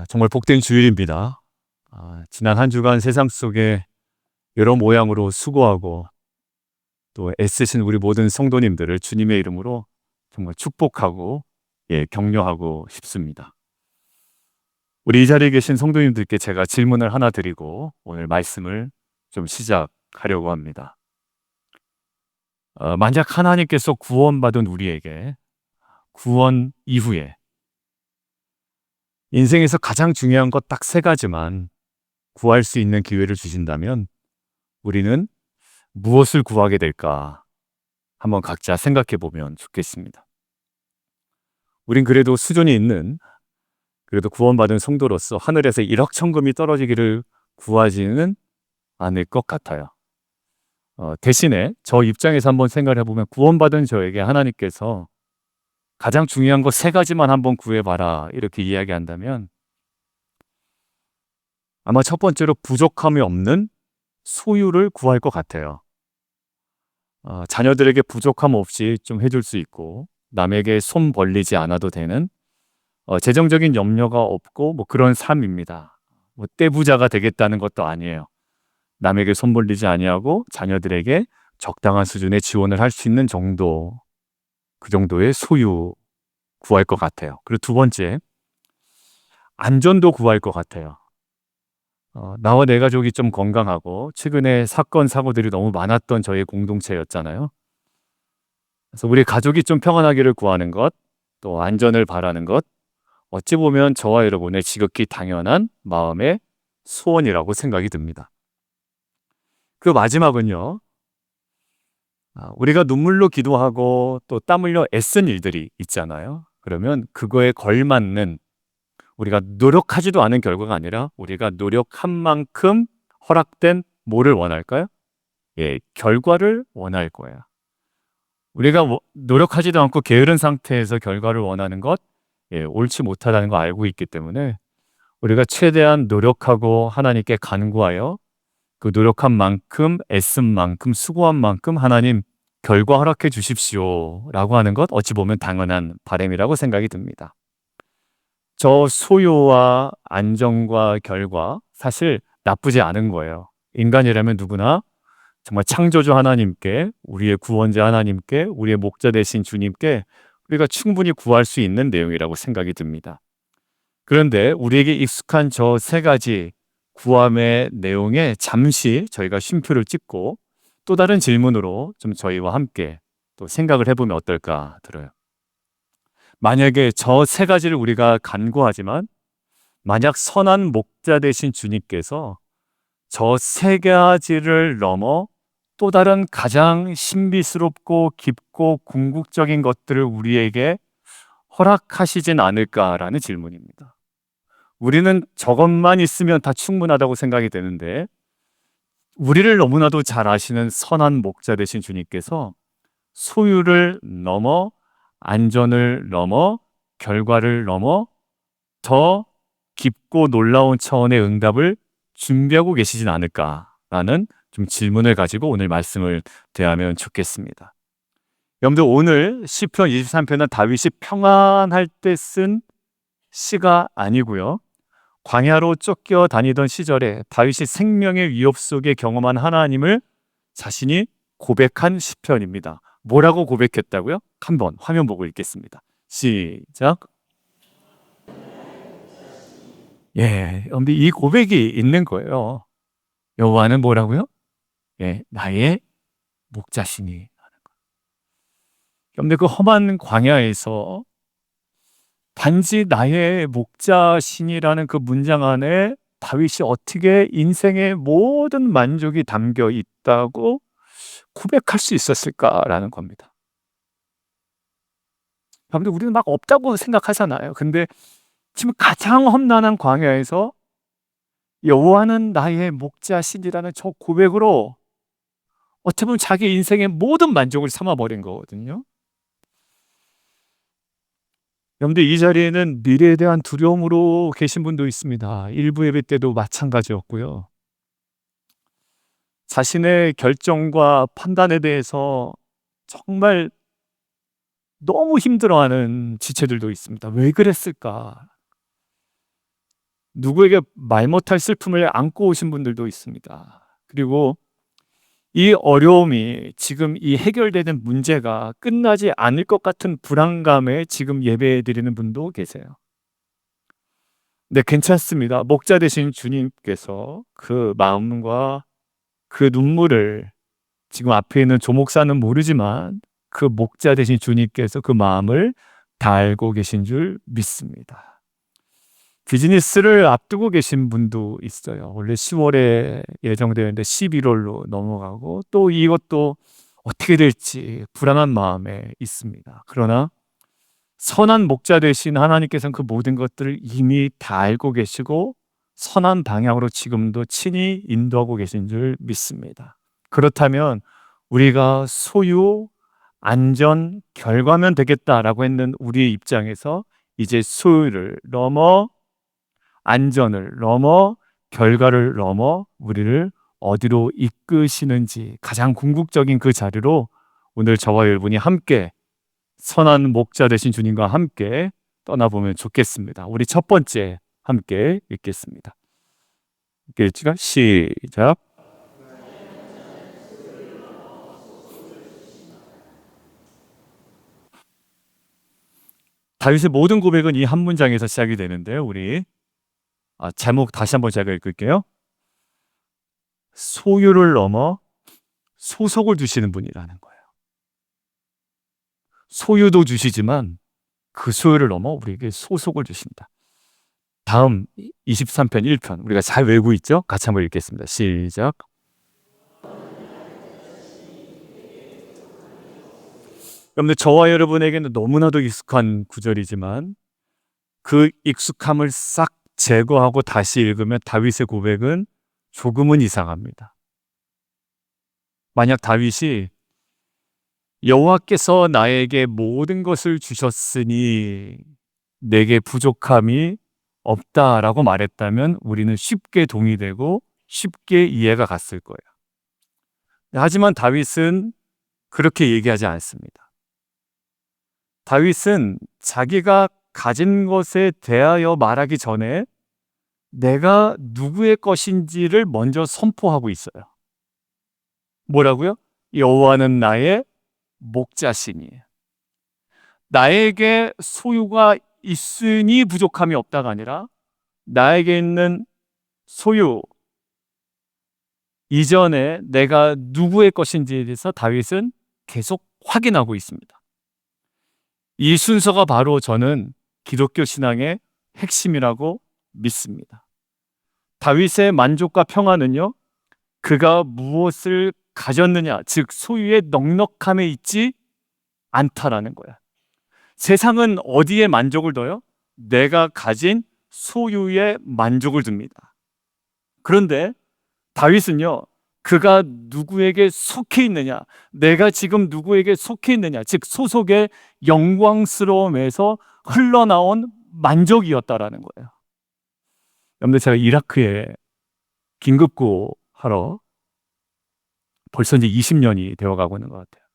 정말 복된 주일입니다. 지난 한 주간 세상 속에 여러 모양으로 수고하고 또 애쓰신 우리 모든 성도님들을 주님의 이름으로 정말 축복하고 격려하고 싶습니다. 우리 이 자리에 계신 성도님들께 제가 질문을 하나 드리고 오늘 말씀을 좀 시작하려고 합니다. 만약 하나님께서 구원받은 우리에게 구원 이후에 인생에서 가장 중요한 것 딱 세 가지만 구할 수 있는 기회를 주신다면 우리는 무엇을 구하게 될까? 한번 각자 생각해 보면 좋겠습니다. 우린 그래도 수준이 있는, 그래도 구원받은 성도로서 하늘에서 일확천금이 떨어지기를 구하지는 않을 것 같아요. 대신에 저 입장에서 한번 생각해 보면 구원받은 저에게 하나님께서 가장 중요한 거 세 가지만 한번 구해봐라 이렇게 이야기한다면 아마 첫 번째로 부족함이 없는 소유를 구할 것 같아요. 자녀들에게 부족함 없이 좀 해줄 수 있고 남에게 손 벌리지 않아도 되는 재정적인 염려가 없고 뭐 그런 삶입니다. 뭐 떼부자가 되겠다는 것도 아니에요. 남에게 손 벌리지 아니하고 자녀들에게 적당한 수준의 지원을 할 수 있는 정도, 그 정도의 소유 구할 것 같아요. 그리고 두 번째, 안전도 구할 것 같아요. 나와 내 가족이 좀 건강하고 최근에 사건 사고들이 너무 많았던 저희 공동체였잖아요. 그래서 우리 가족이 좀 평안하기를 구하는 것, 또 안전을 바라는 것, 어찌 보면 저와 여러분의 지극히 당연한 마음의 소원이라고 생각이 듭니다. 그 마지막은요, 우리가 눈물로 기도하고 또 땀 흘려 애쓴 일들이 있잖아요. 그러면 그거에 걸맞는, 우리가 노력하지도 않은 결과가 아니라 우리가 노력한 만큼 허락된 뭐를 원할까요? 결과를 원할 거예요. 우리가 노력하지도 않고 게으른 상태에서 결과를 원하는 것, 옳지 못하다는 거 알고 있기 때문에 우리가 최대한 노력하고 하나님께 간구하여 그 노력한 만큼, 애쓴 만큼, 수고한 만큼 하나님 결과 허락해 주십시오 라고 하는 것, 어찌 보면 당연한 바람이라고 생각이 듭니다. 저 소유와 안정과 결과, 사실 나쁘지 않은 거예요. 인간이라면 누구나 정말 창조주 하나님께, 우리의 구원자 하나님께, 우리의 목자 되신 주님께 우리가 충분히 구할 수 있는 내용이라고 생각이 듭니다. 그런데 우리에게 익숙한 저 세 가지 구함의 내용에 잠시 저희가 쉼표를 찍고 또 다른 질문으로 좀 저희와 함께 또 생각을 해보면 어떨까 들어요. 만약에 저 세 가지를 우리가 간구하지만 만약 선한 목자 되신 주님께서 저 세 가지를 넘어 또 다른 가장 신비스럽고 깊고 궁극적인 것들을 우리에게 허락하시진 않을까라는 질문입니다. 우리는 저것만 있으면 다 충분하다고 생각이 되는데 우리를 너무나도 잘 아시는 선한 목자 되신 주님께서 소유를 넘어 안전을 넘어 결과를 넘어 더 깊고 놀라운 차원의 응답을 준비하고 계시진 않을까라는 좀 질문을 가지고 오늘 말씀을 대하면 좋겠습니다. 여러분들 오늘 시편 23편은 다윗이 평안할 때 쓴 시가 아니고요. 광야로 쫓겨 다니던 시절에 다윗이 생명의 위협 속에 경험한 하나님을 자신이 고백한 시편입니다. 뭐라고 고백했다고요? 한번 화면 보고 읽겠습니다. 시작. 근데 이 고백이 있는 거예요. 여호와는 뭐라고요? 나의 목자시니. 근데 그 험한 광야에서 단지 나의 목자신이라는 그 문장 안에 다윗이 어떻게 인생의 모든 만족이 담겨 있다고 고백할 수 있었을까라는 겁니다. 여러분들 우리는 막 없다고 생각하잖아요. 근데 지금 가장 험난한 광야에서 여호와는 나의 목자신이라는 저 고백으로 어떻게 보면 자기 인생의 모든 만족을 삼아버린 거거든요. 여러분들 이 자리에는 미래에 대한 두려움으로 계신 분도 있습니다. 일부 예배 때도 마찬가지였고요. 자신의 결정과 판단에 대해서 정말 너무 힘들어하는 지체들도 있습니다. 왜 그랬을까? 누구에게 말 못할 슬픔을 안고 오신 분들도 있습니다. 그리고 이 어려움이 지금 이 해결되는 문제가 끝나지 않을 것 같은 불안감에 지금 예배 드리는 분도 계세요. 네, 괜찮습니다. 목자 되신 주님께서 그 마음과 그 눈물을 지금 앞에 있는 조 목사는 모르지만 그 목자 되신 주님께서 그 마음을 다 알고 계신 줄 믿습니다. 비즈니스를 앞두고 계신 분도 있어요. 원래 10월에 예정되었는데 11월로 넘어가고 또 이것도 어떻게 될지 불안한 마음에 있습니다. 그러나 선한 목자 되신 하나님께서는 그 모든 것들을 이미 다 알고 계시고 선한 방향으로 지금도 친히 인도하고 계신 줄 믿습니다. 그렇다면 우리가 소유, 안전, 결과면 되겠다라고 했는 우리의 입장에서 이제 소유를 넘어 안전을 넘어 결과를 넘어 우리를 어디로 이끄시는지 가장 궁극적인 그 자리로 오늘 저와 여러분이 함께 선한 목자 되신 주님과 함께 떠나보면 좋겠습니다. 우리 첫 번째 함께 읽겠습니다. 읽을지가 시작. 다윗의 모든 고백은 이 한 문장에서 시작이 되는데요. 우리 제목 다시 한번 제가 읽을게요. 소유를 넘어 소속을 주시는 분이라는 거예요. 소유도 주시지만 그 소유를 넘어 우리에게 소속을 주신다. 다음 23편 1편 우리가 잘 외우고 있죠? 같이 한번 읽겠습니다. 시작. 여러분들 저와 여러분에게는 너무나도 익숙한 구절이지만 그 익숙함을 싹 제거하고 다시 읽으면 다윗의 고백은 조금은 이상합니다. 만약 다윗이 여호와께서 나에게 모든 것을 주셨으니 내게 부족함이 없다라고 말했다면 우리는 쉽게 동의되고 쉽게 이해가 갔을 거예요. 하지만 다윗은 그렇게 얘기하지 않습니다. 다윗은 자기가 가진 것에 대하여 말하기 전에 내가 누구의 것인지를 먼저 선포하고 있어요. 뭐라고요? 여호와는 나의 목자시니 나에게 소유가 있으니 부족함이 없다가 아니라 나에게 있는 소유 이전에 내가 누구의 것인지에 대해서 다윗은 계속 확인하고 있습니다. 이 순서가 바로 저는 기독교 신앙의 핵심이라고 믿습니다. 다윗의 만족과 평안은요, 그가 무엇을 가졌느냐, 즉 소유의 넉넉함에 있지 않다라는 거야. 세상은 어디에 만족을 둬요? 내가 가진 소유에 만족을 둡니다. 그런데 다윗은요, 그가 누구에게 속해 있느냐, 내가 지금 누구에게 속해 있느냐, 즉 소속의 영광스러움에서 흘러나온 만족이었다라는 거예요. 여러분들 제가 이라크에 긴급구하러 벌써 이제 20년이 되어가고 있는 것 같아요.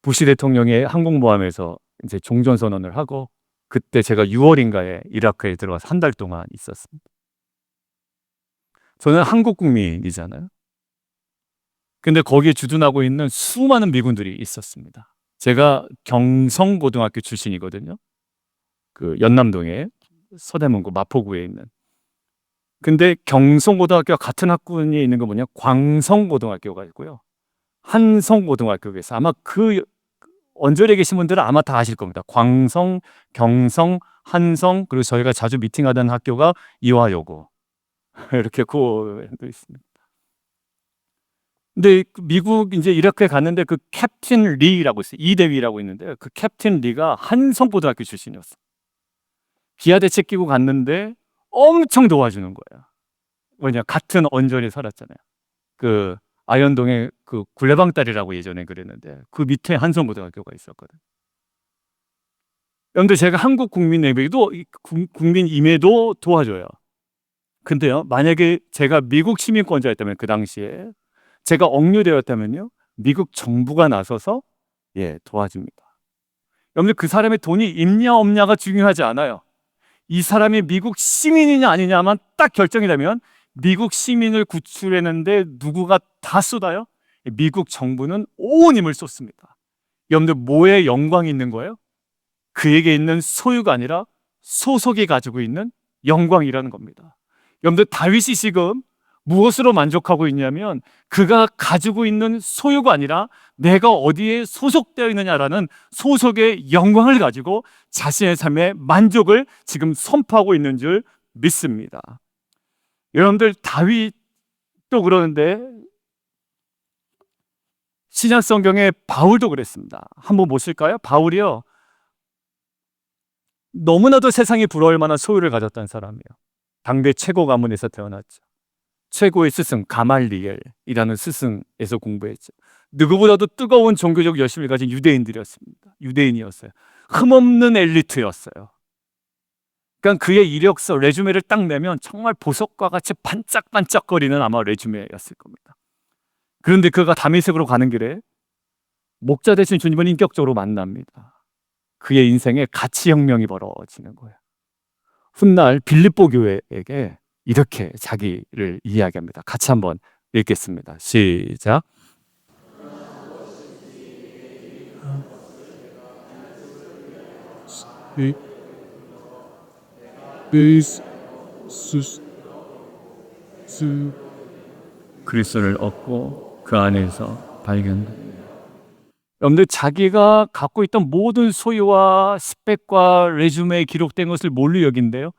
부시 대통령의 항공모함에서 이제 종전선언을 하고 그때 제가 6월인가에 이라크에 들어가서 한 달 동안 있었습니다. 저는 한국 국민이잖아요. 근데 거기에 주둔하고 있는 수많은 미군들이 있었습니다. 제가 경성고등학교 출신이거든요. 그 연남동에 서대문구 마포구에 있는. 근데 경성고등학교와 같은 학군이 있는 거 뭐냐? 광성고등학교가 있고요. 한성고등학교가 있어요. 아마 그 언저리에 계신 분들은 아마 다 아실 겁니다. 광성, 경성, 한성, 그리고 저희가 자주 미팅하던 학교가 이화여고. 이렇게 고도 있습니다. 근데 미국 이제 이라크에 갔는데 그 캡틴 리라고 있어요. 이대위라고 있는데 그 캡틴 리가 한성고등학교 출신이었어. 기아대책 끼고 갔는데 엄청 도와주는 거예요. 왜냐 같은 언저리에 살았잖아요. 그 아현동에 그 굴레방딸이라고 예전에 그랬는데 그 밑에 한성고등학교가 있었거든. 여러분들 제가 한국 국민에게도 국민임에도 도와줘요. 근데요 만약에 제가 미국 시민권자였다면 그 당시에 제가 억류되었다면요 미국 정부가 나서서 도와줍니다. 여러분들 그 사람의 돈이 있냐 없냐가 중요하지 않아요. 이 사람이 미국 시민이냐 아니냐만 딱 결정이 되면 미국 시민을 구출했는데 누구가 다 쏟아요? 미국 정부는 온 힘을 쏟습니다. 여러분들 뭐에 영광이 있는 거예요? 그에게 있는 소유가 아니라 소속이 가지고 있는 영광이라는 겁니다. 여러분들 다윗이 지금 무엇으로 만족하고 있냐면 그가 가지고 있는 소유가 아니라 내가 어디에 소속되어 있느냐라는 소속의 영광을 가지고 자신의 삶의 만족을 지금 선포하고 있는 줄 믿습니다. 여러분들 다윗도 그러는데 신약 성경에 바울도 그랬습니다. 한번 보실까요? 바울이요, 너무나도 세상이 부러울 만한 소유를 가졌던 사람이에요. 당대 최고 가문에서 태어났죠. 최고의 스승 가말리엘이라는 스승에서 공부했죠. 누구보다도 뜨거운 종교적 열심을 가진 유대인들이었습니다. 유대인이었어요. 흠없는 엘리트였어요. 그러니까 그의 이력서 레주메를 딱 내면 정말 보석과 같이 반짝반짝거리는 아마 레주메였을 겁니다. 그런데 그가 다메섹으로 가는 길에 목자 되신 주님을 인격적으로 만납니다. 그의 인생에 가치혁명이 벌어지는 거예요. 훗날 빌립보 교회에게 이렇게 자기를 이야기합니다. 같이 한번 읽겠습니다. 시작. 그리스도를 얻고 그 안에서 발견됩니다. 여러분들 자기가 갖고 있던 모든 소유와 스펙과 레주메에 기록된 것을 뭘로 여긴대요?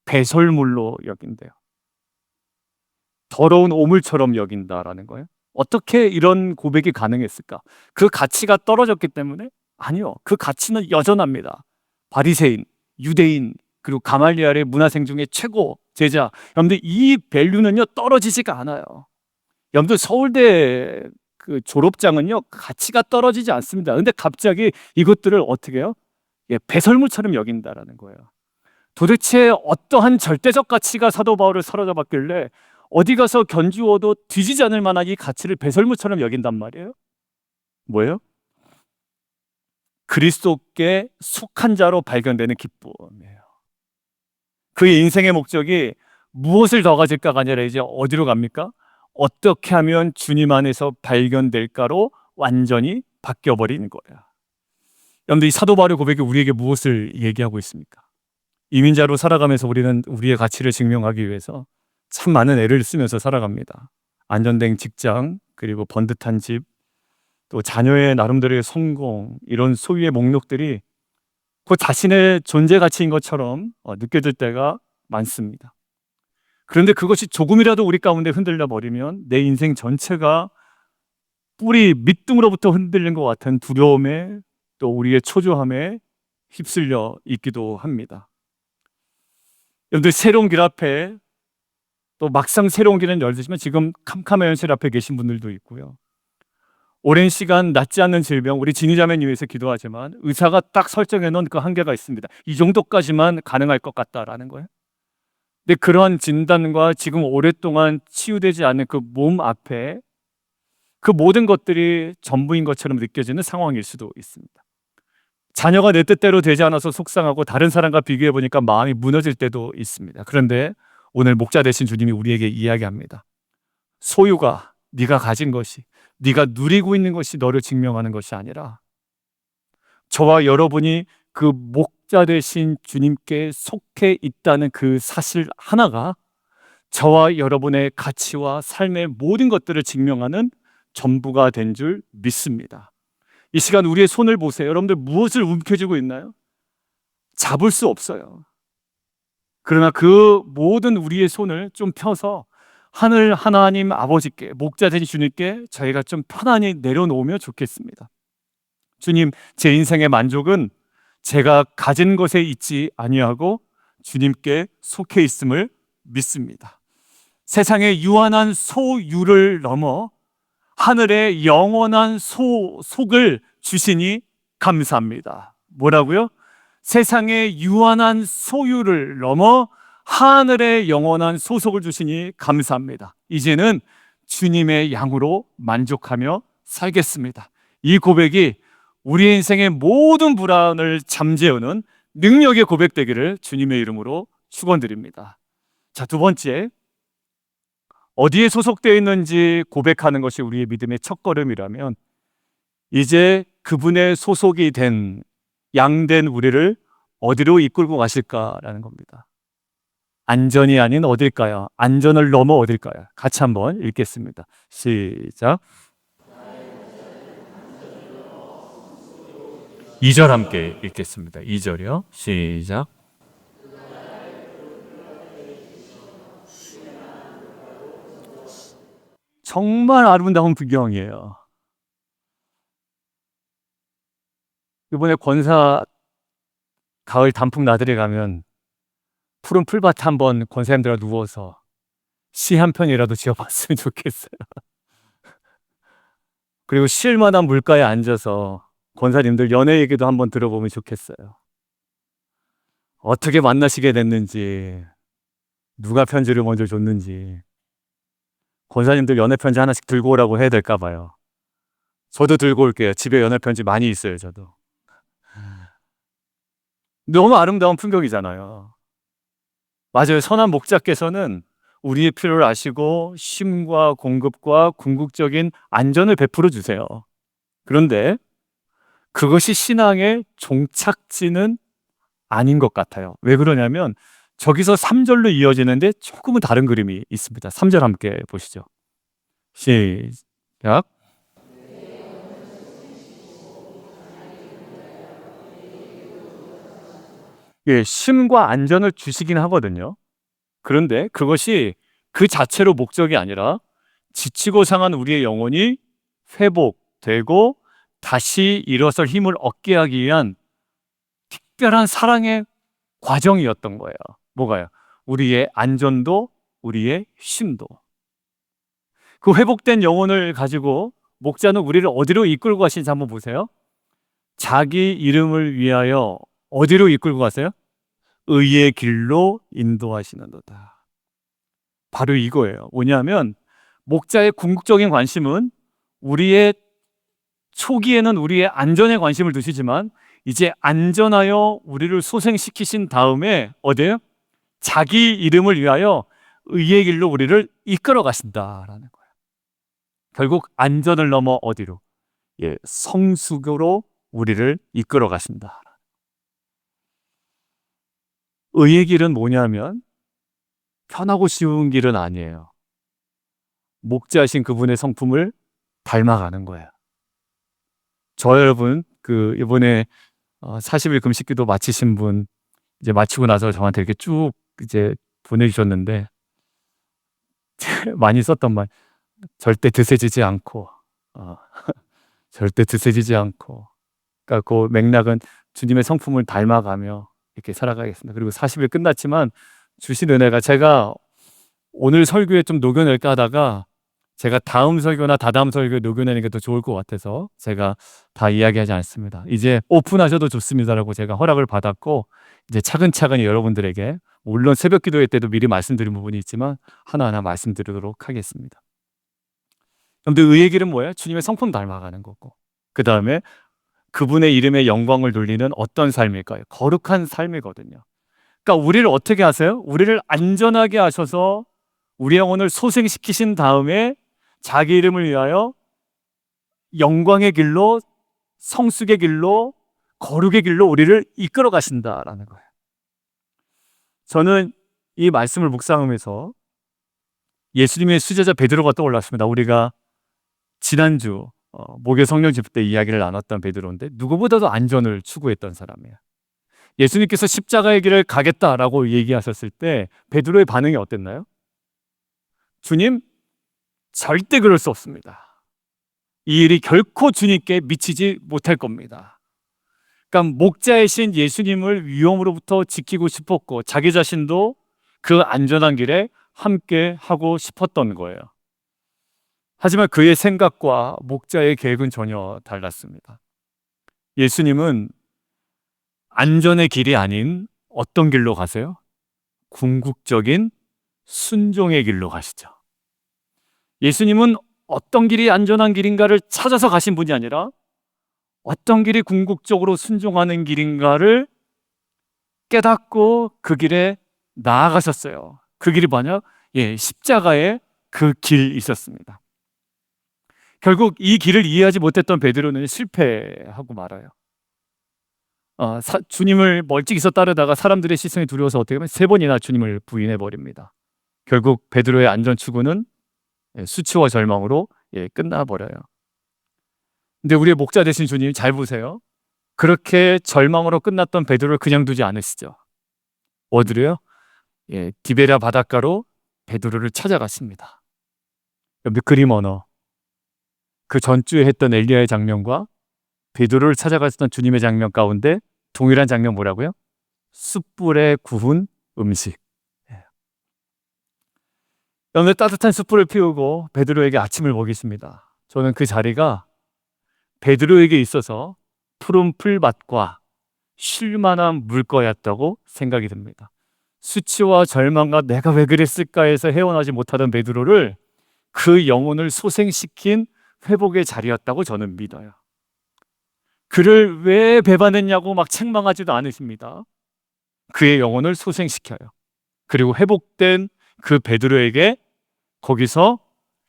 배설물로 여긴대요. 더러운 오물처럼 여긴다라는 거예요. 어떻게 이런 고백이 가능했을까? 그 가치가 떨어졌기 때문에? 아니요. 그 가치는 여전합니다. 바리새인, 유대인, 그리고 가말리엘의 문화생 중에 최고 제자. 여러분들 이 밸류는요 떨어지지가 않아요. 여러분들 서울대 그 졸업장은요 가치가 떨어지지 않습니다. 근데 갑자기 이것들을 어떻게 해요? 배설물처럼 여긴다라는 거예요. 도대체 어떠한 절대적 가치가 사도 바울을 사로잡았길래 어디 가서 견주어도 뒤지지 않을 만한 이 가치를 배설물처럼 여긴단 말이에요? 뭐예요? 그리스도께 속한 자로 발견되는 기쁨이에요. 그의 인생의 목적이 무엇을 더 가질까가 아니라 이제 어디로 갑니까? 어떻게 하면 주님 안에서 발견될까로 완전히 바뀌어버리는 거예요. 여러분들 이 사도 바울의 고백이 우리에게 무엇을 얘기하고 있습니까? 이민자로 살아가면서 우리는 우리의 가치를 증명하기 위해서 참 많은 애를 쓰면서 살아갑니다. 안정된 직장, 그리고 번듯한 집, 또 자녀의 나름대로의 성공, 이런 소유의 목록들이 그 자신의 존재 가치인 것처럼 느껴질 때가 많습니다. 그런데 그것이 조금이라도 우리 가운데 흔들려 버리면 내 인생 전체가 뿌리 밑둥으로부터 흔들린 것 같은 두려움에 또 우리의 초조함에 휩쓸려 있기도 합니다. 여러분들 새로운 길 앞에 또 막상 새로운 길은 열리지만 지금 캄캄한 현실 앞에 계신 분들도 있고요. 오랜 시간 낫지 않는 질병, 우리 진희자매님 위해서 기도하지만 의사가 딱 설정해 놓은 그 한계가 있습니다. 이 정도까지만 가능할 것 같다라는 거예요. 근데 그러한 진단과 지금 오랫동안 치유되지 않은 그 몸 앞에 그 모든 것들이 전부인 것처럼 느껴지는 상황일 수도 있습니다. 자녀가 내 뜻대로 되지 않아서 속상하고 다른 사람과 비교해 보니까 마음이 무너질 때도 있습니다. 그런데 오늘 목자 되신 주님이 우리에게 이야기합니다. 소유가 네가 가진 것이, 네가 누리고 있는 것이 너를 증명하는 것이 아니라 저와 여러분이 그 목자 되신 주님께 속해 있다는 그 사실 하나가 저와 여러분의 가치와 삶의 모든 것들을 증명하는 전부가 된 줄 믿습니다. 이 시간 우리의 손을 보세요. 여러분들 무엇을 움켜쥐고 있나요? 잡을 수 없어요. 그러나 그 모든 우리의 손을 좀 펴서 하늘 하나님 아버지께, 목자 되신 주님께 저희가 좀 편안히 내려놓으면 좋겠습니다. 주님, 제 인생의 만족은 제가 가진 것에 있지 아니하고 주님께 속해 있음을 믿습니다. 세상의 유한한 소유를 넘어 하늘의 영원한 속을 주시니 감사합니다. 뭐라고요? 세상의 유한한 소유를 넘어 하늘의 영원한 소속을 주시니 감사합니다. 이제는 주님의 양으로 만족하며 살겠습니다. 이 고백이 우리 인생의 모든 불안을 잠재우는 능력의 고백되기를 주님의 이름으로 축원드립니다. 자, 두 번째, 어디에 소속되어 있는지 고백하는 것이 우리의 믿음의 첫걸음이라면 이제 그분의 소속이 된 양된 우리를 어디로 이끌고 가실까라는 겁니다. 안전이 아닌 어딜까요? 안전을 넘어 어딜까요? 같이 한번 읽겠습니다. 시작. 2절 함께 읽겠습니다. 2절이요. 시작. 정말 아름다운 풍경이에요. 이번에 권사 가을 단풍 나들이 가면 푸른 풀밭에 한번 권사님들과 누워서 시 한 편이라도 지어봤으면 좋겠어요. 그리고 쉴만한 물가에 앉아서 권사님들 연애 얘기도 한번 들어보면 좋겠어요. 어떻게 만나시게 됐는지, 누가 편지를 먼저 줬는지. 권사님들 연애 편지 하나씩 들고 오라고 해야 될까 봐요. 저도 들고 올게요. 집에 연애 편지 많이 있어요, 저도. 너무 아름다운 풍경이잖아요. 맞아요. 선한 목자께서는 우리의 필요를 아시고 쉼과 공급과 궁극적인 안전을 베풀어 주세요. 그런데 그것이 신앙의 종착지는 아닌 것 같아요. 왜 그러냐면 저기서 3절로 이어지는데 조금은 다른 그림이 있습니다. 3절 함께 보시죠. 시작. 예, 쉼과 안전을 주시긴 하거든요. 그런데 그것이 그 자체로 목적이 아니라 지치고 상한 우리의 영혼이 회복되고 다시 일어설 힘을 얻게 하기 위한 특별한 사랑의 과정이었던 거예요. 뭐가요? 우리의 안전도, 우리의 쉼도. 그 회복된 영혼을 가지고 목자는 우리를 어디로 이끌고 가시는지 한번 보세요. 자기 이름을 위하여 어디로 이끌고 가세요? 의의 길로 인도하시는도다. 바로 이거예요. 뭐냐면 목자의 궁극적인 관심은 우리의 초기에는 우리의 안전에 관심을 두시지만 이제 안전하여 우리를 소생시키신 다음에 어디에요? 자기 이름을 위하여 의의 길로 우리를 이끌어 가신다라는 거예요. 결국 안전을 넘어 어디로? 예, 성숙으로 우리를 이끌어 가신다. 의의 길은 뭐냐면 편하고 쉬운 길은 아니에요. 목자신 그분의 성품을 닮아가는 거예요. 저 여러분 이번에 40일 금식기도 마치신 분 이제 마치고 나서 저한테 이렇게 쭉 이제 보내주셨는데 많이 썼던 말 절대 드세지지 않고 절대 드세지지 않고 그러니까 그 맥락은 주님의 성품을 닮아가며 이렇게 살아가겠습니다. 그리고 40일 끝났지만 주신 은혜가 제가 오늘 설교에 좀 녹여낼까 하다가 제가 다음 설교나 다다음 설교에 녹여내는 게 더 좋을 것 같아서 제가 다 이야기하지 않습니다. 이제 오픈하셔도 좋습니다라고 제가 허락을 받았고 이제 차근차근히 여러분들에게 물론 새벽 기도회 때도 미리 말씀드린 부분이 있지만 하나하나 말씀드리도록 하겠습니다. 그런데 의의 길은 뭐예요? 주님의 성품 닮아가는 거고 그 다음에 그분의 이름에 영광을 돌리는 어떤 삶일까요? 거룩한 삶이거든요. 그러니까 우리를 어떻게 하세요? 우리를 안전하게 하셔서 우리 영혼을 소생시키신 다음에 자기 이름을 위하여 영광의 길로 성숙의 길로 거룩의 길로 우리를 이끌어 가신다라는 거예요. 저는 이 말씀을 묵상하면서 예수님의 수제자 베드로가 떠올랐습니다. 우리가 지난주 목요 성령 집회 때 이야기를 나눴던 베드로인데 누구보다도 안전을 추구했던 사람이에요. 예수님께서 십자가의 길을 가겠다라고 얘기하셨을 때 베드로의 반응이 어땠나요? 주님, 절대 그럴 수 없습니다. 이 일이 결코 주님께 미치지 못할 겁니다. 그러니까 목자이신 예수님을 위험으로부터 지키고 싶었고 자기 자신도 그 안전한 길에 함께 하고 싶었던 거예요. 하지만 그의 생각과 목자의 계획은 전혀 달랐습니다. 예수님은 안전의 길이 아닌 어떤 길로 가세요? 궁극적인 순종의 길로 가시죠. 예수님은 어떤 길이 안전한 길인가를 찾아서 가신 분이 아니라 어떤 길이 궁극적으로 순종하는 길인가를 깨닫고 그 길에 나아가셨어요. 그 길이 뭐냐? 십자가의 그 길이 있었습니다. 결국 이 길을 이해하지 못했던 베드로는 실패하고 말아요. 주님을 멀찍이서 따르다가 사람들의 시선이 두려워서 어떻게 보면 3번이나 주님을 부인해 버립니다. 결국 베드로의 안전 추구는 수치와 절망으로 끝나버려요. 근데 우리의 목자 되신 주님 잘 보세요. 그렇게 절망으로 끝났던 베드로를 그냥 두지 않으시죠. 어디로요? 디베랴 바닷가로 베드로를 찾아갔습니다. 그림 언어, 그 전주에 했던 엘리야의 장면과 베드로를 찾아갔던 주님의 장면 가운데 동일한 장면 뭐라고요? 숯불에 구운 음식. 여러분, 따뜻한 숯불을 피우고 베드로에게 아침을 먹이십니다. 저는 그 자리가 베드로에게 있어서 푸른 풀밭과 쉴만한 물거였다고 생각이 듭니다. 수치와 절망과 내가 왜 그랬을까 해서 헤어나지 못하던 베드로를 그 영혼을 소생시킨 회복의 자리였다고 저는 믿어요. 그를 왜 배반했냐고 막 책망하지도 않으십니다. 그의 영혼을 소생시켜요. 그리고 회복된 그 베드로에게 거기서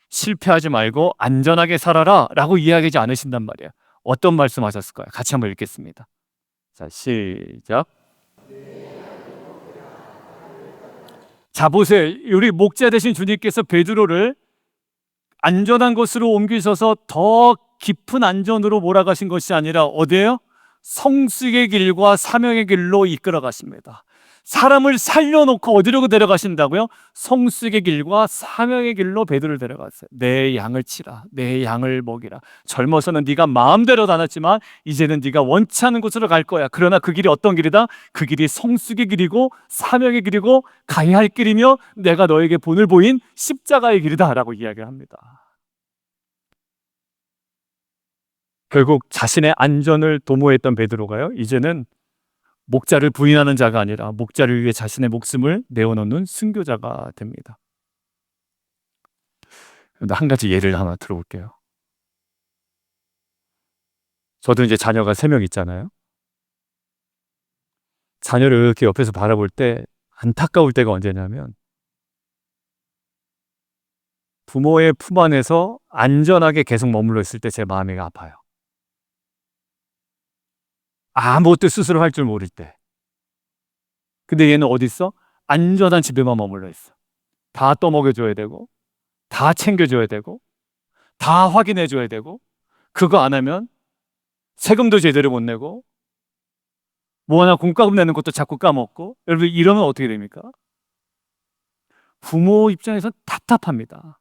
실패하지 말고 안전하게 살아라 라고 이야기하지 않으신단 말이에요. 어떤 말씀하셨을까요? 같이 한번 읽겠습니다. 자, 시작. 자, 보세요. 우리 목자 되신 주님께서 베드로를 안전한 곳으로 옮기셔서 더 깊은 안전으로 몰아가신 것이 아니라 어디예요? 성숙의 길과 사명의 길로 이끌어 가십니다. 사람을 살려놓고 어디로 데려가신다고요? 성숙의 길과 사명의 길로 베드로를 데려갔어요. 내 양을 치라, 내 양을 먹이라. 젊어서는 네가 마음대로 다녔지만 이제는 네가 원치 않은 곳으로 갈 거야. 그러나 그 길이 어떤 길이다? 그 길이 성숙의 길이고 사명의 길이고 가야 할 길이며 내가 너에게 본을 보인 십자가의 길이다 라고 이야기를 합니다. 결국 자신의 안전을 도모했던 베드로가요, 이제는 목자를 부인하는 자가 아니라 목자를 위해 자신의 목숨을 내어놓는 순교자가 됩니다. 한 가지 예를 하나 들어볼게요. 저도 이제 자녀가 3명 있잖아요. 자녀를 이렇게 옆에서 바라볼 때 안타까울 때가 언제냐면 부모의 품 안에서 안전하게 계속 머물러 있을 때 제 마음이 아파요. 아무것도 스스로 할 줄 모를 때. 근데 얘는 어디 있어? 안전한 집에만 머물러 있어. 다 떠먹여줘야 되고 다 챙겨줘야 되고 다 확인해줘야 되고 그거 안 하면 세금도 제대로 못 내고 뭐 하나 공과금 내는 것도 자꾸 까먹고. 여러분, 이러면 어떻게 됩니까? 부모 입장에서 답답합니다.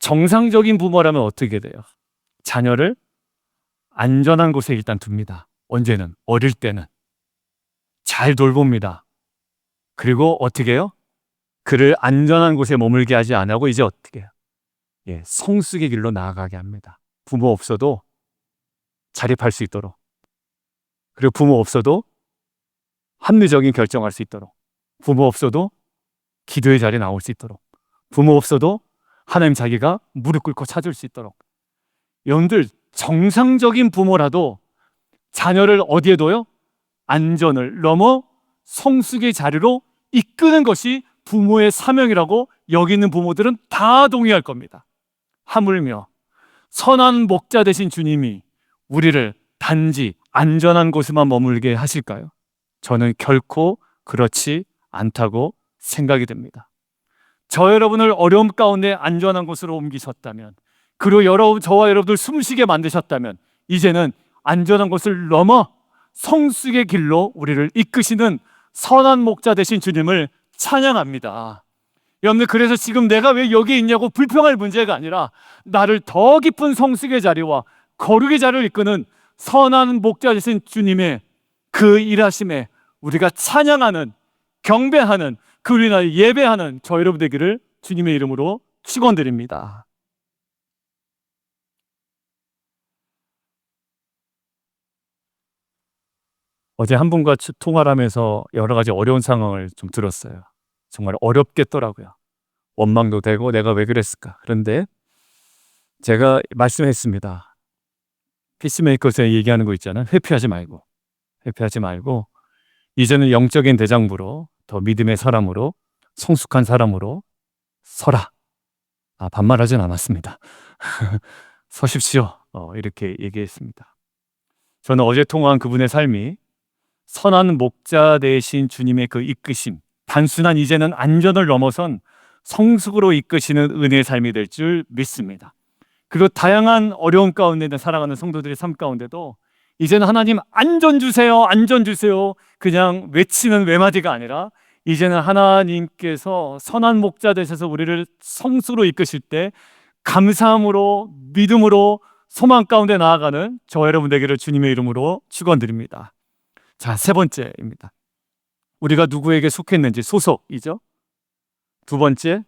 정상적인 부모라면 어떻게 돼요? 자녀를 안전한 곳에 일단 둡니다. 언제는? 어릴 때는 잘 돌봅니다. 그리고 어떻게 해요? 그를 안전한 곳에 머물게 하지 안 하고 이제 어떻게 해요? 성숙의 길로 나아가게 합니다. 부모 없어도 자립할 수 있도록, 그리고 부모 없어도 합리적인 결정할 수 있도록, 부모 없어도 기도의 자리에 나올 수 있도록, 부모 없어도 하나님 자기가 무릎 꿇고 찾을 수 있도록. 여러분들, 정상적인 부모라도 자녀를 어디에 둬요? 안전을 넘어 성숙의 자리로 이끄는 것이 부모의 사명이라고 여기는 부모들은 다 동의할 겁니다. 하물며 선한 목자 되신 주님이 우리를 단지 안전한 곳에만 머물게 하실까요? 저는 결코 그렇지 않다고 생각이 됩니다. 저 여러분을 어려움 가운데 안전한 곳으로 옮기셨다면, 그리고 저와 여러분들 숨쉬게 만드셨다면 이제는 안전한 곳을 넘어 성숙의 길로 우리를 이끄시는 선한 목자 되신 주님을 찬양합니다. 여러분들, 그래서 지금 내가 왜 여기 있냐고 불평할 문제가 아니라 나를 더 깊은 성숙의 자리와 거룩의 자리를 이끄는 선한 목자 되신 주님의 그 일하심에 우리가 찬양하는, 경배하는, 그를 인하여 예배하는 저 여러분 되기를 주님의 이름으로 축원드립니다. 어제 한 분과 통화를 하면서 여러 가지 어려운 상황을 좀 들었어요. 정말 어렵겠더라고요. 원망도 되고 내가 왜 그랬을까. 그런데 제가 말씀했습니다. 피스메이커에서 얘기하는 거 있잖아요. 회피하지 말고 이제는 영적인 대장부로, 더 믿음의 사람으로, 성숙한 사람으로 서라. 반말하진 않았습니다. 서십시오. 이렇게 얘기했습니다. 저는 어제 통화한 그분의 삶이 선한 목자 되신 주님의 그 이끄심, 단순한 이제는 안전을 넘어선 성숙으로 이끄시는 은혜의 삶이 될 줄 믿습니다. 그리고 다양한 어려움 가운데 살아가는 성도들의 삶 가운데도 이제는 하나님 안전 주세요, 안전 주세요 그냥 외치는 외마디가 아니라 이제는 하나님께서 선한 목자 되셔서 우리를 성숙으로 이끄실 때 감사함으로, 믿음으로, 소망 가운데 나아가는 저와 여러분 되기를 주님의 이름으로 축원드립니다. 자, 세 번째입니다. 우리가 누구에게 속했는지 소속이죠. 두 번째,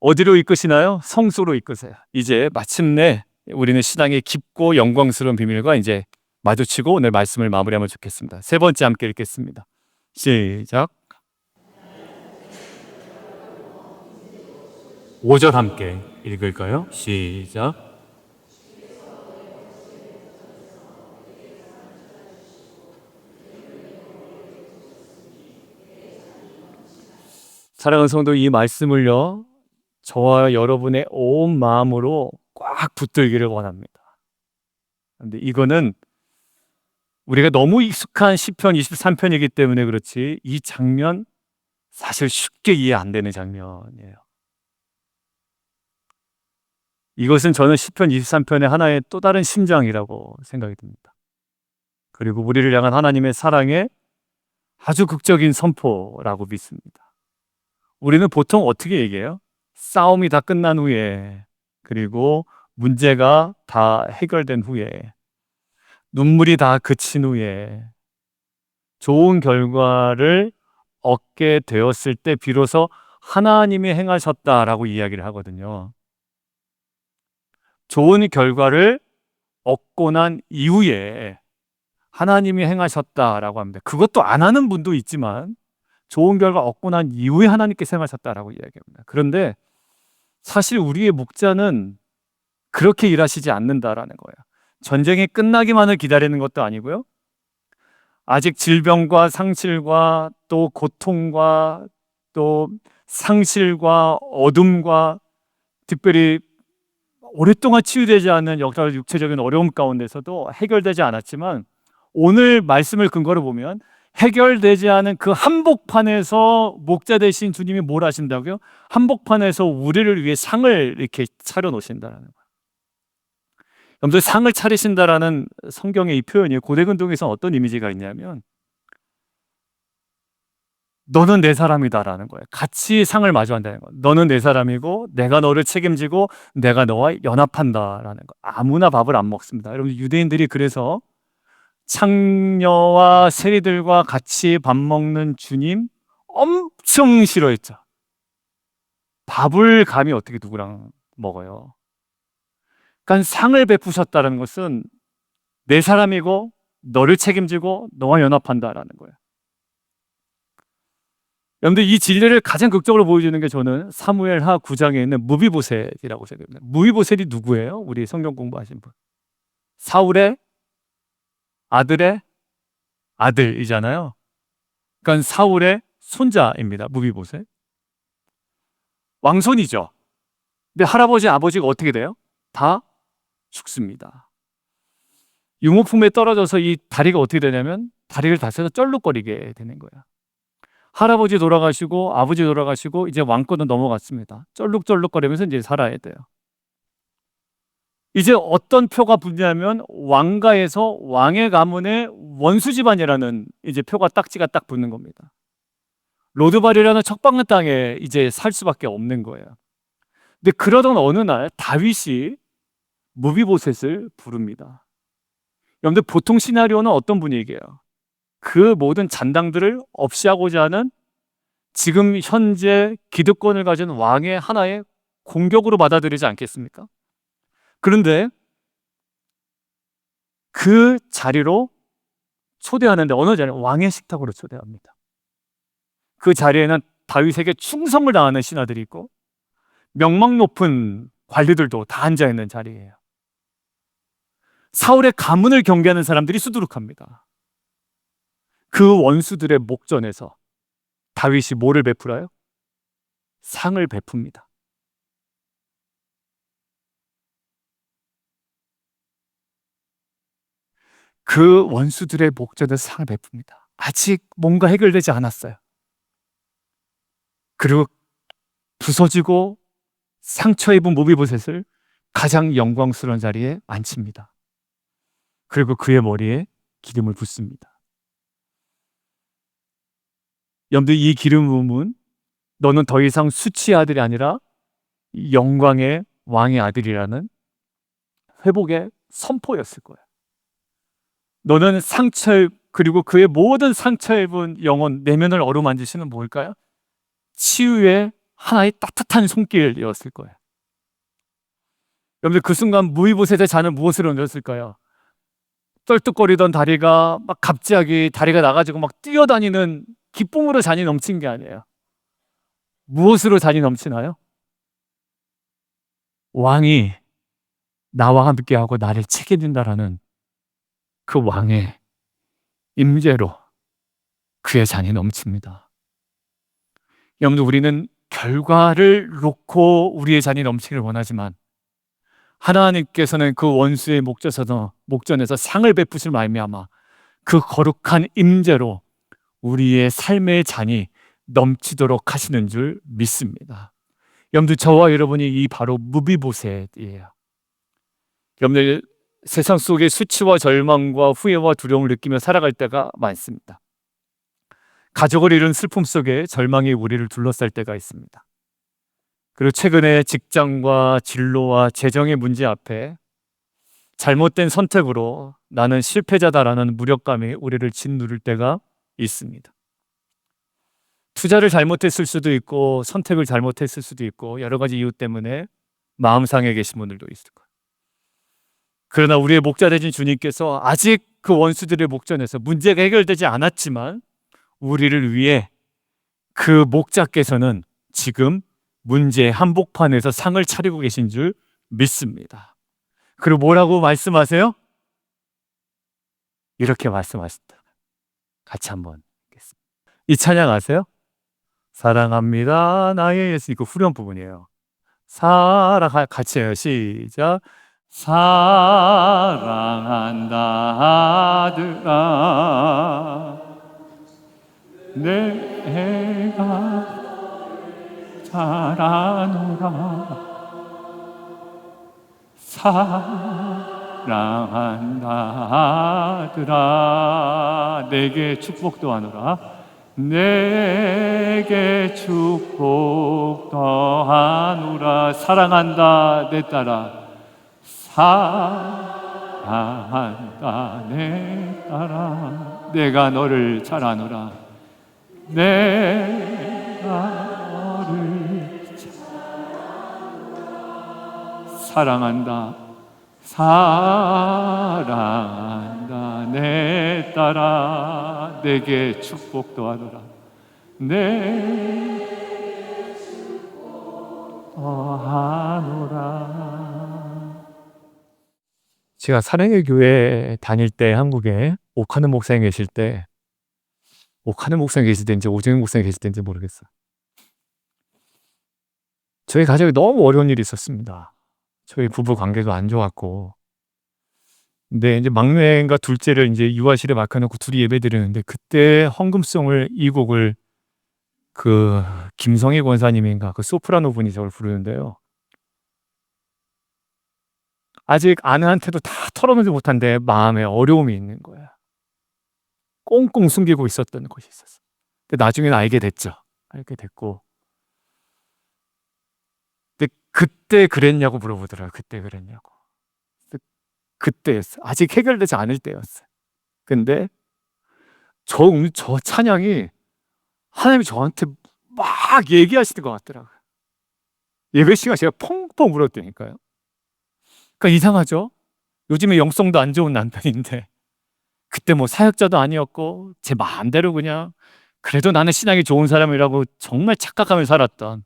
어디로 이끄시나요? 성수로 이끄세요. 이제 마침내 우리는 신앙의 깊고 영광스러운 비밀과 이제 마주치고 오늘 말씀을 마무리하면 좋겠습니다. 세 번째 함께 읽겠습니다. 시작. 5절 함께 읽을까요? 시작. 사랑하는 성도, 이 말씀을요, 저와 여러분의 온 마음으로 꽉 붙들기를 원합니다. 그런데 이거는 우리가 너무 익숙한 시편 23편이기 때문에 그렇지 이 장면 사실 쉽게 이해 안 되는 장면이에요. 이것은 저는 시편 23편의 하나의 또 다른 심장이라고 생각이 듭니다. 그리고 우리를 향한 하나님의 사랑의 아주 극적인 선포라고 믿습니다. 우리는 보통 어떻게 얘기해요? 싸움이 다 끝난 후에, 그리고 문제가 다 해결된 후에, 눈물이 다 그친 후에, 좋은 결과를 얻게 되었을 때 비로소 하나님이 행하셨다라고 이야기를 하거든요. 좋은 결과를 얻고 난 이후에 하나님이 행하셨다라고 합니다. 그것도 안 하는 분도 있지만 좋은 결과 얻고 난 이후에 하나님께서 행하셨다라고 이야기합니다. 그런데 사실 우리의 목자는 그렇게 일하시지 않는다라는 거예요. 전쟁이 끝나기만을 기다리는 것도 아니고요. 아직 질병과 상실과 또 고통과 또 상실과 어둠과 특별히 오랫동안 치유되지 않는 역사적 육체적인 어려움 가운데서도 해결되지 않았지만 오늘 말씀을 근거로 보면 해결되지 않은 그 한복판에서 목자 되신 주님이 뭘 하신다고요? 한복판에서 우리를 위해 상을 이렇게 차려 놓으신다는 거예요. 여러분들, 상을 차리신다라는 성경의 이 표현이 고대 근동에서 어떤 이미지가 있냐면 너는 내 사람이다라는 거예요. 같이 상을 마주한다는 거예요. 너는 내 사람이고 내가 너를 책임지고 내가 너와 연합한다라는 거. 아무나 밥을 안 먹습니다. 여러분, 유대인들이 그래서 창녀와 세리들과 같이 밥 먹는 주님 엄청 싫어했죠. 밥을 감히 어떻게 누구랑 먹어요? 그러니까 상을 베푸셨다는 것은 내 사람이고 너를 책임지고 너와 연합한다라는 거예요. 여러분들, 이 진리를 가장 극적으로 보여주는 게 저는 사무엘하 9장에 있는 무비보셋이라고 생각합니다. 무비보셋이 누구예요? 우리 성경 공부하신 분. 사울의 아들의 아들이잖아요. 그러니까 사울의 손자입니다. 무비보셋. 왕손이죠. 근데 할아버지, 아버지가 어떻게 돼요? 다 죽습니다. 유모품에 떨어져서 이 다리가 어떻게 되냐면 다리를 다쳐서 쩔룩거리게 되는 거예요. 할아버지 돌아가시고 아버지 돌아가시고 이제 왕권은 넘어갔습니다. 쩔룩쩔룩거리면서 이제 살아야 돼요. 이제 어떤 표가 붙냐면 왕가에서 왕의 가문의 원수 집안이라는 이제 표가 딱지가 딱 붙는 겁니다. 로드발이라는 척박한 땅에 이제 살 수밖에 없는 거예요. 근데 그러던 어느 날 다윗이 무비보셋을 부릅니다. 여러분들, 보통 시나리오는 어떤 분위기예요? 그 모든 잔당들을 없애하고자 하는 지금 현재 기득권을 가진 왕의 하나의 공격으로 받아들이지 않겠습니까? 그런데 그 자리로 초대하는데 어느 자리? 왕의 식탁으로 초대합니다. 그 자리에는 다윗에게 충성을 다하는 신하들이 있고 명망 높은 관리들도 다 앉아있는 자리예요. 사울의 가문을 경계하는 사람들이 수두룩합니다. 그 원수들의 목전에서 다윗이 뭐를 베풀어요? 상을 베풉니다. 그 원수들의 목전에서 상을 베풉니다. 아직 뭔가 해결되지 않았어요. 그리고 부서지고 상처 입은 모비보셋을 가장 영광스러운 자리에 앉힙니다. 그리고 그의 머리에 기름을 붓습니다. 여러분들, 이 기름 부음은 너는 더 이상 수치의 아들이 아니라 영광의 왕의 아들이라는 회복의 선포였을 거예요. 너는 상처, 그리고 그의 모든 상처 입은 영혼, 내면을 어루만지시는 뭘까요? 치유의 하나의 따뜻한 손길이었을 거예요. 여러분들, 그 순간 무이보셋의 자는 무엇으로 느꼈을까요? 떨뚝거리던 다리가 막 갑자기 다리가 나가지고 막 뛰어다니는 기쁨으로 잔이 넘친 게 아니에요. 무엇으로 잔이 넘치나요? 왕이 나와 함께하고 나를 책임진다라는 그 왕의 임재로 그의 잔이 넘칩니다. 여러분들, 우리는 결과를 놓고 우리의 잔이 넘치기를 원하지만 하나님께서는 그 원수의 목전에서 상을 베푸실 말미암아 그 거룩한 임재로 우리의 삶의 잔이 넘치도록 하시는 줄 믿습니다. 여러분들, 저와 여러분이 이 바로 무비보셋이에요. 여러분들, 세상 속에 수치와 절망과 후회와 두려움을 느끼며 살아갈 때가 많습니다. 가족을 잃은 슬픔 속에 절망이 우리를 둘러쌀 때가 있습니다. 그리고 최근에 직장과 진로와 재정의 문제 앞에 잘못된 선택으로 나는 실패자다라는 무력감이 우리를 짓누를 때가 있습니다. 투자를 잘못했을 수도 있고 선택을 잘못했을 수도 있고 여러 가지 이유 때문에 마음 상해 계신 분들도 있을 거예요. 그러나 우리의 목자 되신 주님께서 아직 그 원수들의 목전에서 문제가 해결되지 않았지만 우리를 위해 그 목자께서는 지금 문제의 한복판에서 상을 차리고 계신 줄 믿습니다. 그리고 뭐라고 말씀하세요? 이렇게 말씀하신다. 같이 한번 읽겠습니다. 이 찬양 아세요? 사랑합니다 나의 예수. 이거 후렴 부분이에요. 같이 해요. 시작. 사랑한다 아들아 내가 사랑하노라 사랑한다 아들아 내게 축복도 하노라 내게 축복도 하노라 사랑한다 내 딸아 사랑한다 내 딸아 내가 너를 잘 아노라 내가 사랑한다 사랑한다 내 딸아 내게 축복도 하노라 내게 축복도 하노라. 제가 사랑의 교회 다닐 때 한국에 오카는 목사님 계실 때 오카는 목사님 계실 때인지 오정영 목사님 계실 때인지 모르겠어요. 저희 가족에 너무 어려운 일이 있었습니다. 저희 부부 관계도 안 좋았고, 근데 이제 막내인가 둘째를 이제 유아실에 맡겨놓고 둘이 예배 드리는데 그때 헌금송을 이 곡을 그 김성희 권사님인가 그 소프라노 분이 저를 부르는데요. 아직 아내한테도 다 털어놓지 못한데 마음에 어려움이 있는 거야. 꽁꽁 숨기고 있었던 것이 있었어. 근데 나중에는 알게 됐죠. 알게 됐고. 근데 그때 그랬냐고 물어보더라고요. 그때 그랬냐고. 그때였어. 아직 해결되지 않을 때였어요. 근데 저 찬양이 하나님이 저한테 막 얘기하시는 것 같더라고요. 예배 시간 제가 펑펑 울었다니까요. 그러니까 이상하죠? 요즘에 영성도 안 좋은 남편인데 그때 뭐 사역자도 아니었고 제 마음대로 그냥 그래도 나는 신앙이 좋은 사람이라고 정말 착각하며 살았던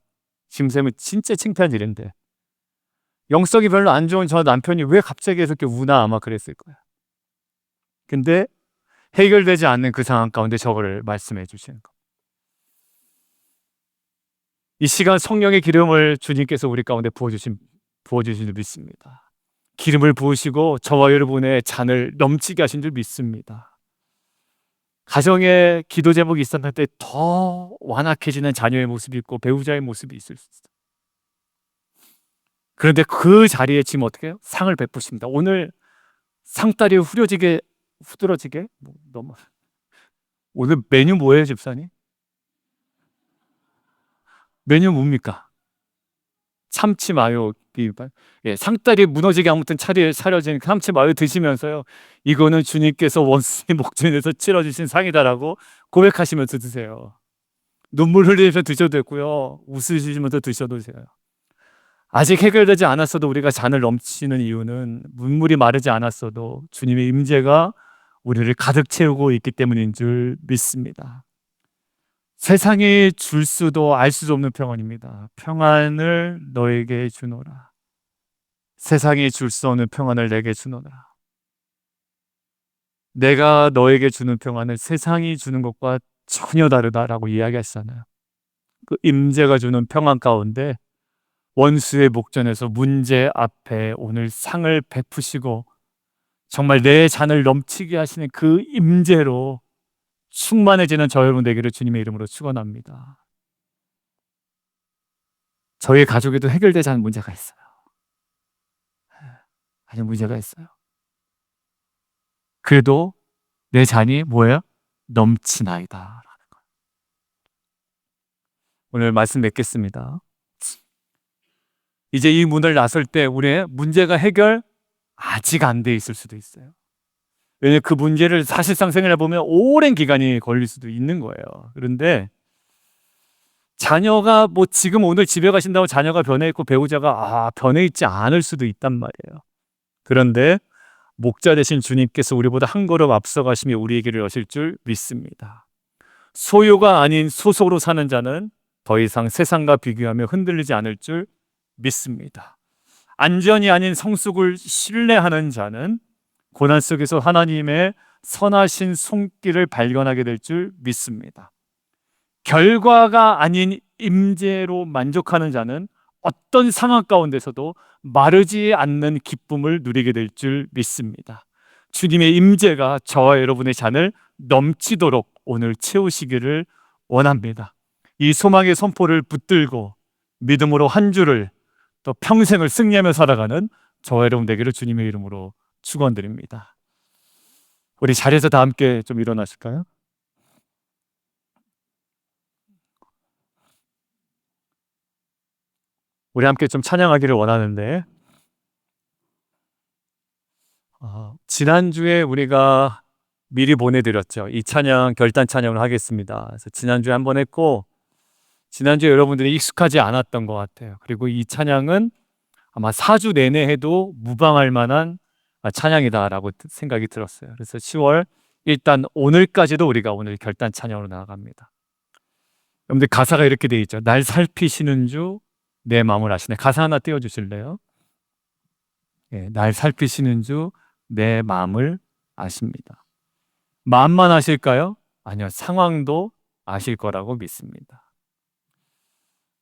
짐쌤은 진짜 창피한 일인데 영성이 별로 안 좋은 저 남편이 왜 갑자기 이렇게 우나 아마 그랬을 거야. 근데 해결되지 않는 그 상황 가운데 저거를 말씀해 주시는 것. 이 시간 성령의 기름을 주님께서 우리 가운데 부어주신 줄 믿습니다. 기름을 부으시고 저와 여러분의 잔을 넘치게 하신 줄 믿습니다. 가정에 기도 제목이 있었는데 더 완악해지는 자녀의 모습이 있고 배우자의 모습이 있을 수 있어요. 그런데 그 자리에 지금 어떻게 해요? 상을 베푸십니다. 오늘 상다리 후들어지게 너무. 오늘 메뉴 뭐예요, 집사님? 메뉴 뭡니까? 참치 마요 비빔밥. 예, 상다리 무너지게 아무튼 차려진 참치 마요 드시면서요. 이거는 주님께서 원수의 목전에서 치러주신 상이다라고 고백하시면서 드세요. 눈물 흘리면서 드셔도 되고요. 웃으시면서 드셔도 돼요. 아직 해결되지 않았어도 우리가 잔을 넘치는 이유는 눈물이 마르지 않았어도 주님의 임재가 우리를 가득 채우고 있기 때문인 줄 믿습니다. 세상이 줄 수도 알 수도 없는 평안입니다. 평안을 너에게 주노라. 세상이 줄 수 없는 평안을 내게 주노라. 내가 너에게 주는 평안을 세상이 주는 것과 전혀 다르다라고 이야기하시잖아요. 그 임재가 주는 평안 가운데 원수의 목전에서 문제 앞에 오늘 상을 베푸시고 정말 내 잔을 넘치게 하시는 그 임재로 충만해지는 저 여러분 되기를 주님의 이름으로 축원합니다. 저희 가족에도 해결되지 않은 문제가 있어요. 아니 문제가 있어요. 그래도 내 잔이 뭐예요? 넘치나이다 라는 거예요. 오늘 말씀 맺겠습니다. 이제 이 문을 나설 때 우리의 문제가 해결 아직 안 돼 있을 수도 있어요. 왜냐하면 그 문제를 사실상 생각해 보면 오랜 기간이 걸릴 수도 있는 거예요. 그런데 자녀가 지금 오늘 집에 가신다고 자녀가 변해 있고 배우자가 변해 있지 않을 수도 있단 말이에요. 그런데 목자 되신 주님께서 우리보다 한 걸음 앞서가시며 우리에게를 여실 줄 믿습니다. 소유가 아닌 소속으로 사는 자는 더 이상 세상과 비교하며 흔들리지 않을 줄 믿습니다. 안전이 아닌 성숙을 신뢰하는 자는 고난 속에서 하나님의 선하신 손길을 발견하게 될 줄 믿습니다. 결과가 아닌 임재로 만족하는 자는 어떤 상황 가운데서도 마르지 않는 기쁨을 누리게 될 줄 믿습니다. 주님의 임재가 저와 여러분의 잔을 넘치도록 오늘 채우시기를 원합니다. 이 소망의 선포를 붙들고 믿음으로 한 주를 또 평생을 승리하며 살아가는 저와 여러분 되기를 주님의 이름으로 축원드립니다. 우리 자리에서 다 함께 좀 일어나실까요? 우리 함께 좀 찬양하기를 원하는데 지난주에 우리가 미리 보내드렸죠. 이 찬양 결단 찬양을 하겠습니다. 그래서 지난주에 한번 했고 지난주에 여러분들이 익숙하지 않았던 것 같아요. 그리고 이 찬양은 아마 4주 내내 해도 무방할 만한 찬양이다라고 생각이 들었어요. 그래서 10월 일단 오늘까지도 우리가 오늘 결단 찬양으로 나아갑니다. 여러분들 가사가 이렇게 돼 있죠. 날 살피시는 주 내 마음을 아시네. 가사 하나 띄워주실래요? 예, 날 살피시는 주 내 마음을 아십니다. 마음만 아실까요? 아니요, 상황도 아실 거라고 믿습니다.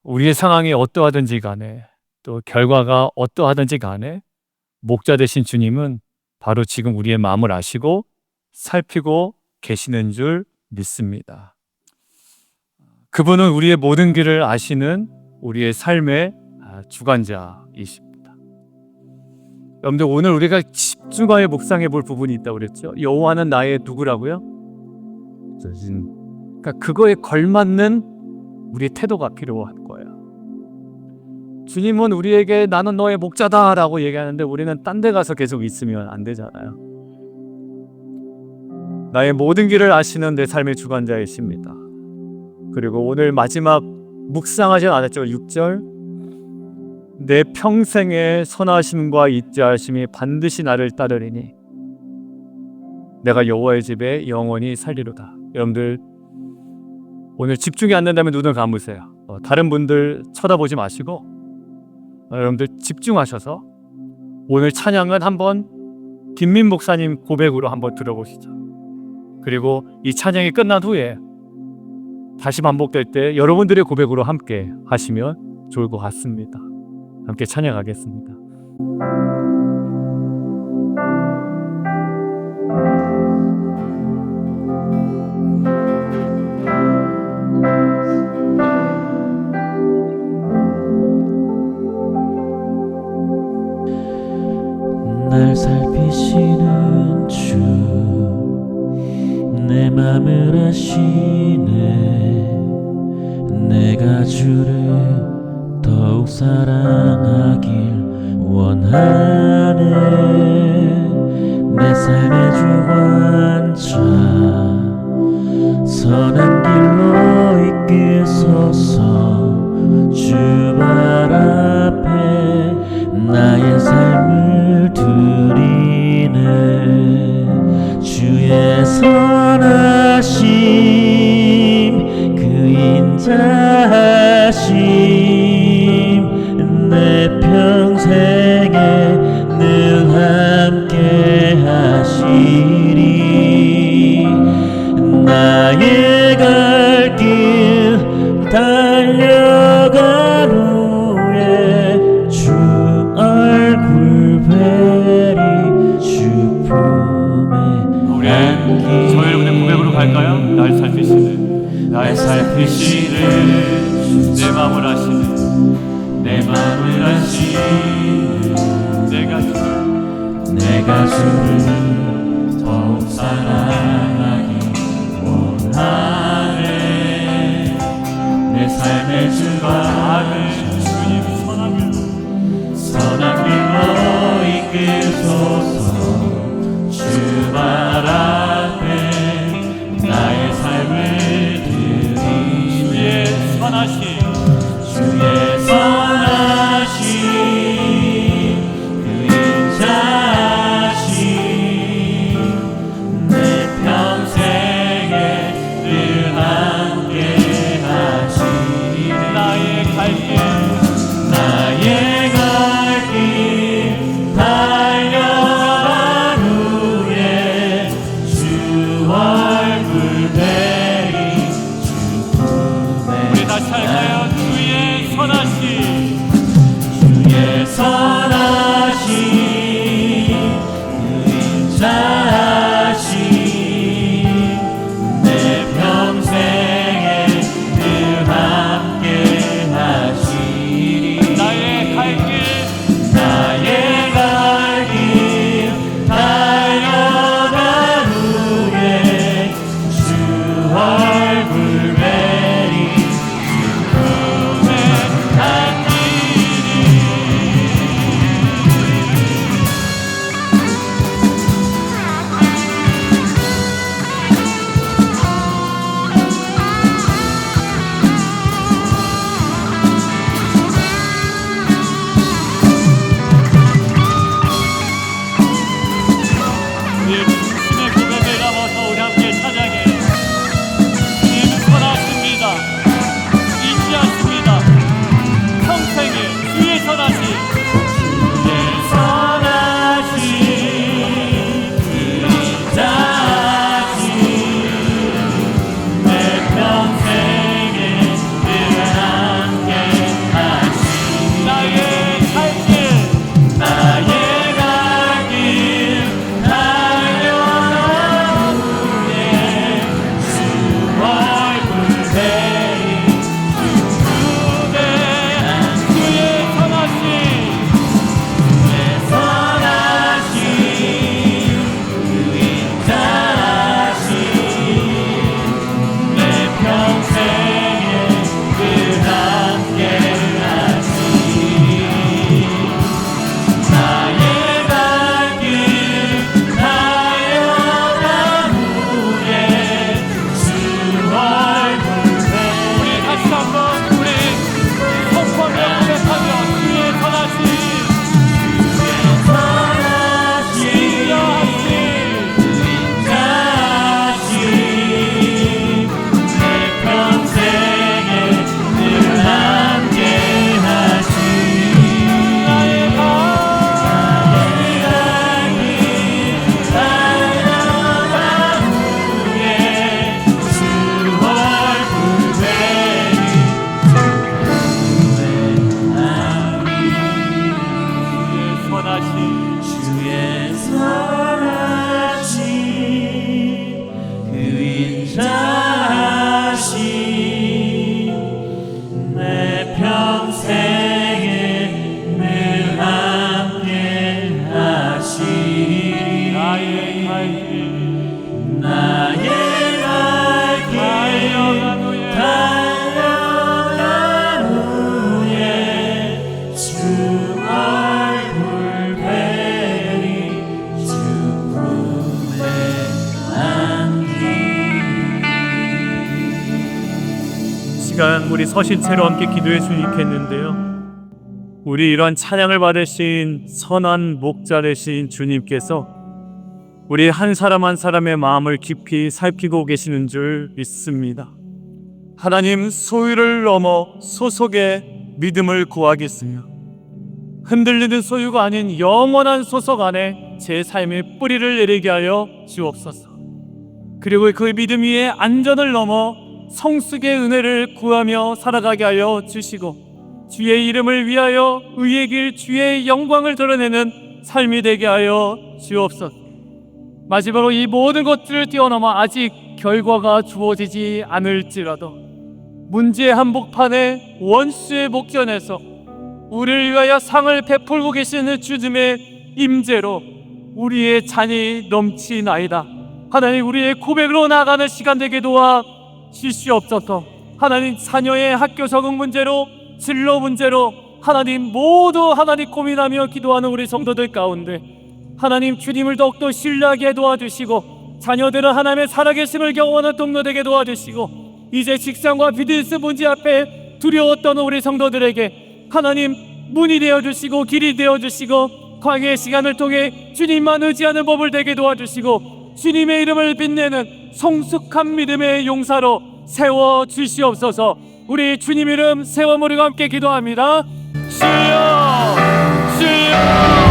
우리의 상황이 어떠하든지 간에 또 결과가 어떠하든지 간에 목자 되신 주님은 바로 지금 우리의 마음을 아시고 살피고 계시는 줄 믿습니다. 그분은 우리의 모든 길을 아시는 우리의 삶의 주관자이십니다. 여러분들 오늘 우리가 집중하여 묵상해 볼 부분이 있다고 그랬죠. 여호와는 나의 누구라고요? 그러니까 그거에 걸맞는 우리의 태도가 필요한 거예요. 주님은 우리에게 나는 너의 목자다 라고 얘기하는데 우리는 딴 데 가서 계속 있으면 안 되잖아요. 나의 모든 길을 아시는 내 삶의 주관자이십니다. 그리고 오늘 마지막 묵상하지 않았죠. 6절 내 평생의 선하심과 인자하심이 반드시 나를 따르리니 내가 여호와의 집에 영원히 살리로다. 여러분들 오늘 집중이 안 된다면 눈을 감으세요. 다른 분들 쳐다보지 마시고 여러분들 집중하셔서 오늘 찬양은 한번 김민 목사님 고백으로 한번 들어보시죠. 그리고 이 찬양이 끝난 후에 다시 반복될 때 여러분들의 고백으로 함께 하시면 좋을 것 같습니다. 함께 찬양하겠습니다. 날 살피시는 주, 내 맘을 아시네. 내가 주를 더욱 사랑하길 원하네. 내 삶의 주관자, 선한 길로 이끄소서. 주 발 앞에 나의 삶을 드리네. 주의 선하심, 그 인자하심, 내 평생에 늘 함께 하시리. 나의 갈 길 달려간 후에 주 얼굴 뵈리. 주 품에 우리 저희 여러분의 고백으로 갈까요? 날 살피시는, 날 살피시는 내 마음을 아시는, 내 마음을 아시는 내가 주를 더욱 사랑하기 원하네. 내 삶의 주가 아는 주님 선한 길로 이끄소서. 주 발 앞에 나의 삶을 드리네. 주의 선하심, 그 인자하심, 내 평생에 늘 함께 하시리. 나의 갈 길 달려간 후에 주 얼굴 뵈리. 주 품에 우리 다시 할까요? 주의 선하심, 주의 선하심, 그 인자하심, 내 평생에 늘 함께 하시리. 나의 갈 길 달려간 후에 주 얼굴 뵈리. 주 품에 시간 우리 서신 채로 함께 기도했으면 좋겠는데요. 우리 이러한 찬양을 받으신 선한 목자 되신 주님께서 우리 한 사람 한 사람의 마음을 깊이 살피고 계시는 줄 믿습니다. 하나님, 소유를 넘어 소속의 믿음을 구하겠으며 흔들리는 소유가 아닌 영원한 소속 안에 제 삶의 뿌리를 내리게 하여 주옵소서. 그리고 그 믿음 위에 안전을 넘어 성숙의 은혜를 구하며 살아가게 하여 주시고 주의 이름을 위하여 의의 길 주의 영광을 드러내는 삶이 되게 하여 주옵소서. 마지막으로 이 모든 것들을 뛰어넘어 아직 결과가 주어지지 않을지라도 문제의 한복판에 원수의 목전에서 우리를 위하여 상을 베풀고 계시는 주님의 임재로 우리의 잔이 넘치나이다. 하나님, 우리의 고백으로 나아가는 시간 되게 도와 주시옵소서. 하나님, 자녀의 학교 적응 문제로 진로 문제로 하나님 모두 하나님 고민하며 기도하는 우리 성도들 가운데 하나님 주님을 더욱더 신뢰하게 도와주시고 자녀들은 하나님의 살아계심을 경험하는 동료 되게 도와주시고 이제 직장과 비즈니스 문제 앞에 두려웠던 우리 성도들에게 하나님 문이 되어주시고 길이 되어주시고 광야의 시간을 통해 주님만 의지하는 법을 되게 도와주시고 주님의 이름을 빛내는 성숙한 믿음의 용사로 세워주시옵소서. 우리 주님 이름 세워머리와 함께 기도합니다. 주여 주여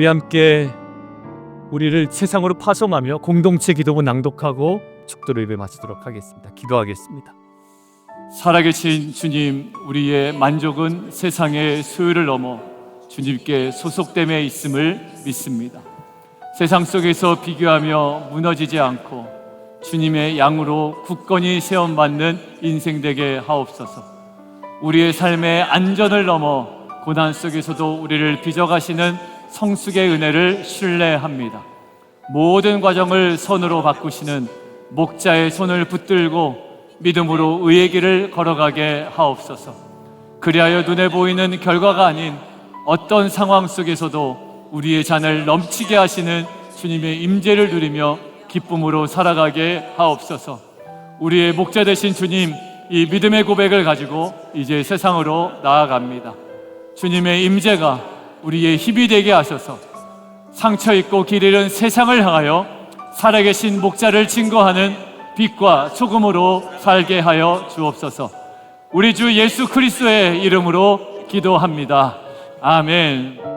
우리 함께 우리를 세상으로 파송하며 공동체 기도문 낭독하고 축도로 예배 마치도록 하겠습니다. 기도하겠습니다. 살아계신 주님, 우리의 만족은 세상의 소유를 넘어 주님께 소속됨에 있음을 믿습니다. 세상 속에서 비교하며 무너지지 않고 주님의 양으로 굳건히 세움받는 인생 되게 하옵소서. 우리의 삶의 안전을 넘어 고난 속에서도 우리를 빚어가시는 성숙의 은혜를 신뢰합니다. 모든 과정을 선으로 바꾸시는 목자의 손을 붙들고 믿음으로 의의 길을 걸어가게 하옵소서. 그리하여 눈에 보이는 결과가 아닌 어떤 상황 속에서도 우리의 잔을 넘치게 하시는 주님의 임재를 누리며 기쁨으로 살아가게 하옵소서. 우리의 목자 되신 주님, 이 믿음의 고백을 가지고 이제 세상으로 나아갑니다. 주님의 임재가 우리의 힘이 되게 하셔서 상처 있고 길 잃은 세상을 향하여 살아계신 목자를 증거하는 빛과 소금으로 살게 하여 주옵소서. 우리 주 예수 그리스도의 이름으로 기도합니다. 아멘.